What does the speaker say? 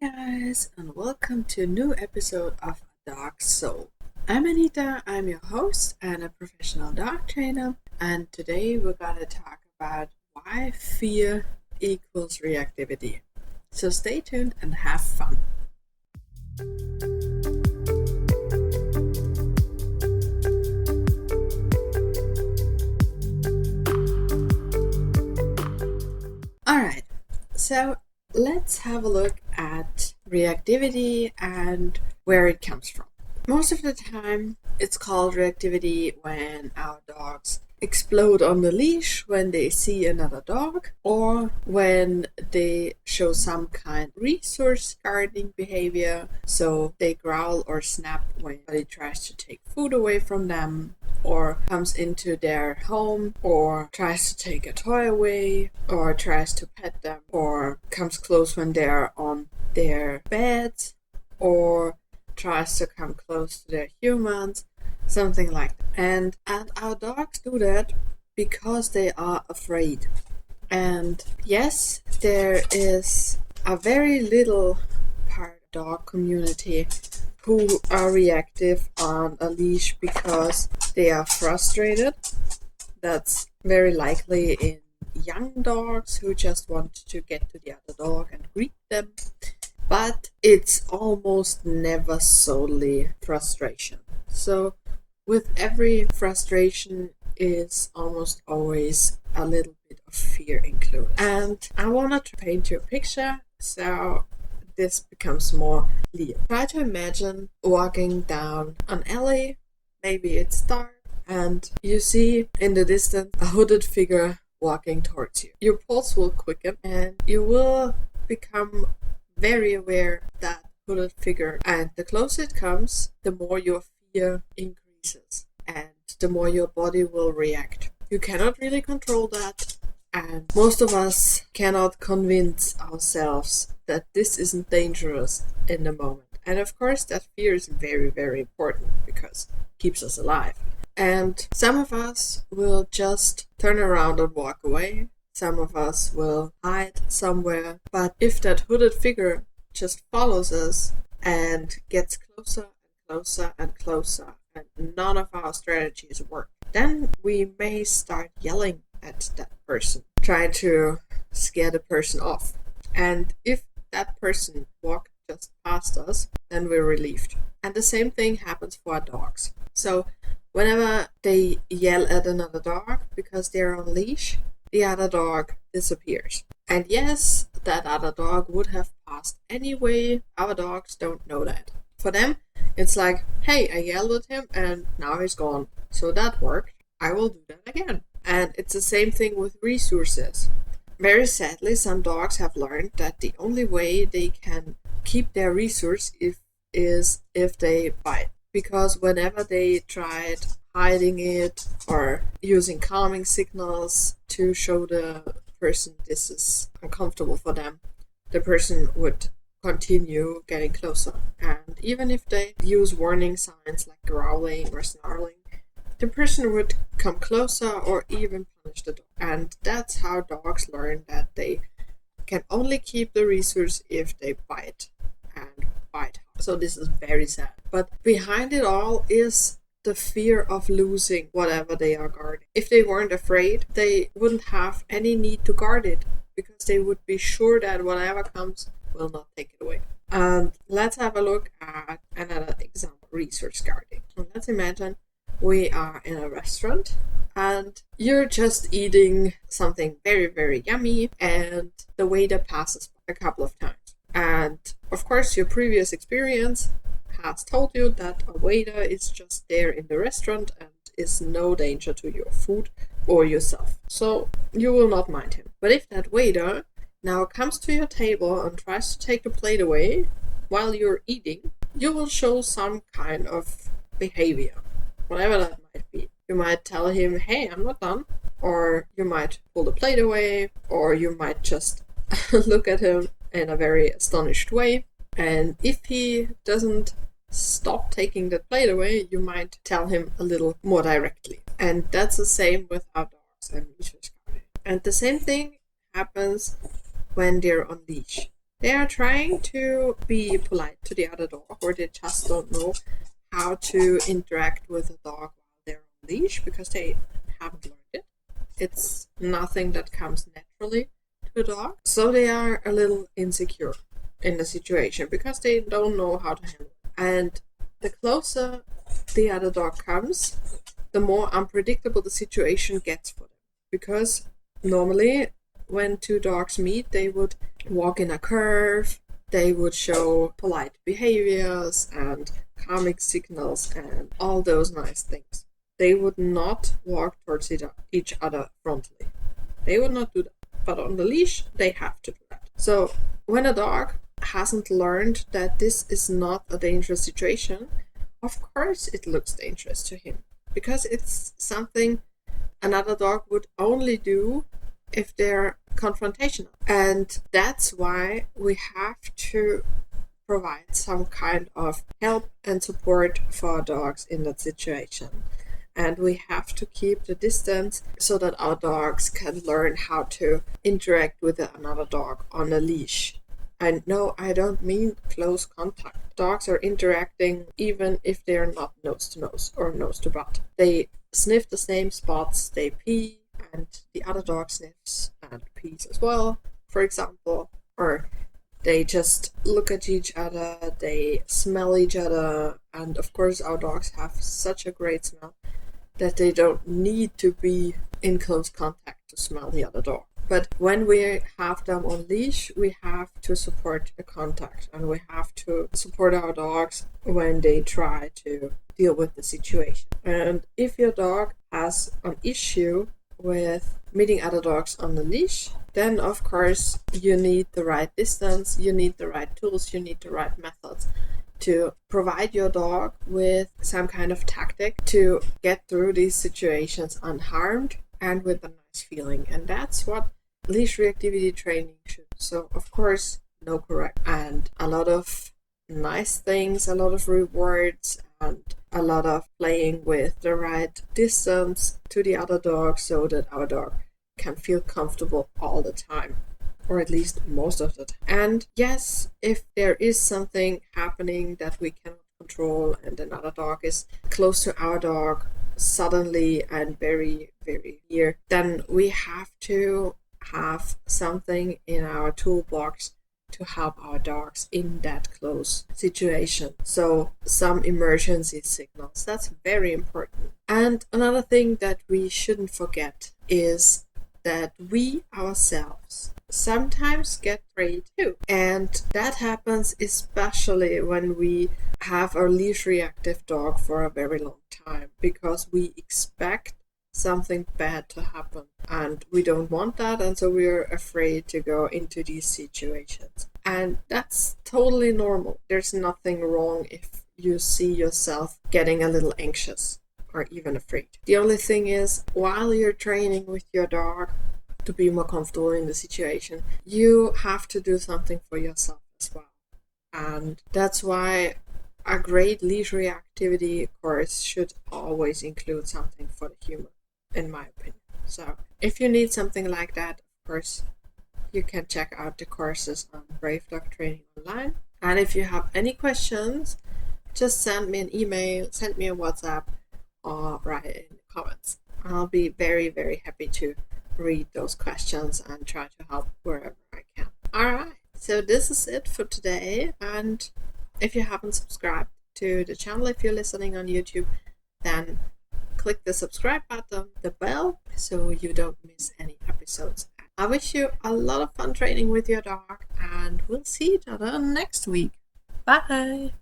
guys, and welcome to a new episode of Dog Soul. I'm Anita, I'm your host and a professional dog trainer, and today we're gonna talk about why fear equals reactivity. So stay tuned and have fun. Alright, so let's have a look at reactivity and where it comes from. Most of the time, it's called reactivity when our dogs explode on the leash when they see another dog, or when they show some kind of resource guarding behavior. So they growl or snap when somebody tries to take food away from them, or comes into their home, or tries to take a toy away, or tries to pet them, or comes close when they're on their beds, or tries to come close to their humans, something like that. And our dogs do that because they are afraid. And yes, there is a very little part of the dog community who are reactive on a leash because they are frustrated. That's very likely in young dogs who just want to get to the other dog and greet them. But it's almost never solely frustration. So with every frustration is almost always a little bit of fear included. And I wanted to paint you a picture so this becomes more clear. Try to imagine walking down an alley, maybe it's dark, and you see in the distance a hooded figure walking towards you. Your pulse will quicken and you will become very aware that hooded figure, and the closer it comes, the more your fear increases and the more your body will react. You cannot really control that, and most of us cannot convince ourselves that this isn't dangerous in the moment. And of course that fear is very, very important because it keeps us alive. And some of us will just turn around and walk away. Some of us will hide somewhere. But if that hooded figure just follows us and gets closer and closer and closer, and none of our strategies work, then we may start yelling at that person, trying to scare the person off. And if that person walked just past us, then we're relieved. And the same thing happens for our dogs. So whenever they yell at another dog because they're on leash, the other dog disappears. And yes, that other dog would have passed anyway. Our dogs don't know that. For them, it's like, hey, I yelled at him and now he's gone. So that worked. I will do that again. And it's the same thing with resources. Very sadly, some dogs have learned that the only way they can keep their resource is if they bite. Because whenever they tried hiding it or using calming signals to show the person this is uncomfortable for them, the person would continue getting closer. And even if they use warning signs like growling or snarling, the person would come closer or even punish the dog. And that's how dogs learn that they can only keep the resource if they bite, and bite. So this is very sad. But behind it all is the fear of losing whatever they are guarding. If they weren't afraid, they wouldn't have any need to guard it because they would be sure that whatever comes will not take it away. And let's have a look at another example, resource guarding. So let's imagine we are in a restaurant and you're just eating something very, very yummy and the waiter passes a couple of times. And of course, your previous experience has told you that a waiter is just there in the restaurant and is no danger to your food or yourself. So you will not mind him. But if that waiter now comes to your table and tries to take the plate away while you're eating, you will show some kind of behavior, whatever that might be. You might tell him, hey, I'm not done. Or you might pull the plate away, or you might just look at him in a very astonished way. And if he doesn't stop taking the plate away, you might tell him a little more directly. And that's the same with our dogs and resource guarding. And the same thing happens when they're on leash. They are trying to be polite to the other dog, or they just don't know how to interact with a dog while they're on leash because they haven't learned it. It's nothing that comes naturally to a dog. So they are a little insecure in the situation because they don't know how to handle it. And the closer the other dog comes, the more unpredictable the situation gets for them. Because normally when two dogs meet, they would walk in a curve, they would show polite behaviors and calming signals and all those nice things. They would not walk towards each other frontally. They would not do that. But on the leash, they have to do that. So when a dog hasn't learned that this is not a dangerous situation, of course it looks dangerous to him because it's something another dog would only do if they're confrontational. And that's why we have to provide some kind of help and support for our dogs in that situation. And we have to keep the distance so that our dogs can learn how to interact with another dog on a leash. And no, I don't mean close contact. Dogs are interacting even if they're not nose to nose or nose to butt. They sniff the same spots, they pee, and the other dog sniffs and pees as well, for example. Or they just look at each other, they smell each other, and of course our dogs have such a great smell that they don't need to be in close contact to smell the other dog. But when we have them on leash, we have to support the contact and we have to support our dogs when they try to deal with the situation. And if your dog has an issue with meeting other dogs on the leash, then of course you need the right distance, you need the right tools, you need the right methods to provide your dog with some kind of tactic to get through these situations unharmed and with a nice feeling. And that's what leash reactivity training should. So of course, no correct and a lot of nice things, a lot of rewards, and a lot of playing with the right distance to the other dog so that our dog can feel comfortable all the time, or at least most of the time. And yes, if there is something happening that we cannot control and another dog is close to our dog suddenly and very, very near, then we have to have something in our toolbox to help our dogs in that close situation. So some emergency signals, that's very important. And another thing that we shouldn't forget is that we ourselves sometimes get afraid too. And that happens especially when we have our leash reactive dog for a very long time, because we expect something bad to happen and we don't want that, and so we're afraid to go into these situations. And that's totally normal. There's nothing wrong if you see yourself getting a little anxious or even afraid. The only thing is, while you're training with your dog to be more comfortable in the situation, you have to do something for yourself as well. And that's why a great leash reactivity course should always include something for the human, in my opinion. So if you need something like that, of course, you can check out the courses on Brave Dog Training Online. And if you have any questions, just send me an email, send me a WhatsApp, or write it in the comments. I'll be very, very happy to read those questions and try to help wherever I can. Alright, so this is it for today. And if you haven't subscribed to the channel, if you're listening on YouTube, then click the subscribe button, the bell, so you don't miss any episodes. I wish you a lot of fun training with your dog, and we'll see each other next week. Bye!